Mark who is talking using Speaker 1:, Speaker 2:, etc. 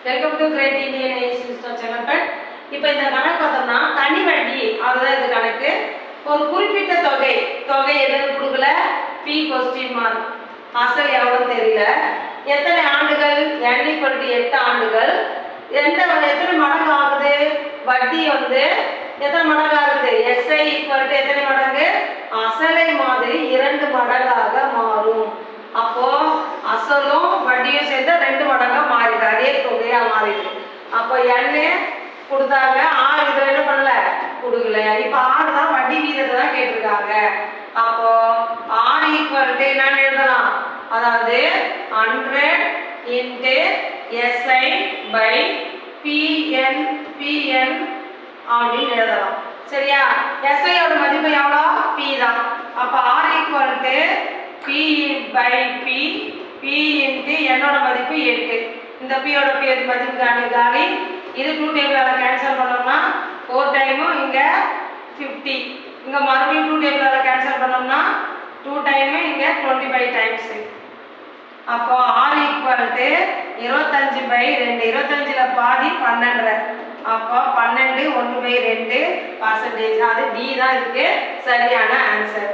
Speaker 1: Welcome to great Indian age system செல்லப்பட். இப்போ இந்த கணக்கு பார்த்தோம்னா தனி வட்டி அதுதான் இது கணக்கு. ஒரு குறிப்பிட்ட தொகை எதுன்னு கொடுக்கல, பி கொஸ்டின் மார்க். அசல் எவ்வளோன்னு தெரியல. எத்தனை ஆண்டுகள்? n = 8 ஆண்டுகள். எத்தனை மடங்கு ஆகுது? வட்டி வந்து எத்தனை மடங்கு ஆகுது? SI = எத்தனை மடங்கு? அசலை மாதிரி 2 மடங்காக மாறும். அப்போ அசலும் வட்டியும் சேர்ந்து 2 மடங்கா மாறிடுது, அதே தொகையா மாறிடுது. அப்போ n கொடுத்தாங்க, r இதுல என்ன பண்ணல, கொடுக்கல. இப்போ r தான் வட்டி வீதத்தை தான் கேட்டிருக்காங்க. அப்போ r = என்னன்னு எழுதலாம், அதாவது 100 × SI / PN அப்படின்னு எழுதலாம். சரியா? SI யோட மதிப்பு எவ்வளோ? p தான். அப்போ r = P/P, P × n ஓட மதிப்பு 8. இந்த p யோட மதிப்பு காலி. இது 2 டேபிளால கேன்சல் பண்ணோம்னா 4 டைமும் இங்க 50. இங்க மறுபடியும் 2 டேபிளால கேன்சல் பண்ணோம்னா 2 டைம் இங்க 25 டைம்ஸ். அப்போ r = 25/2. 25ல பாதி 12. அப்போ 12 1/2%. அது D தான் இதுக்கு சரியான ஆன்சர்.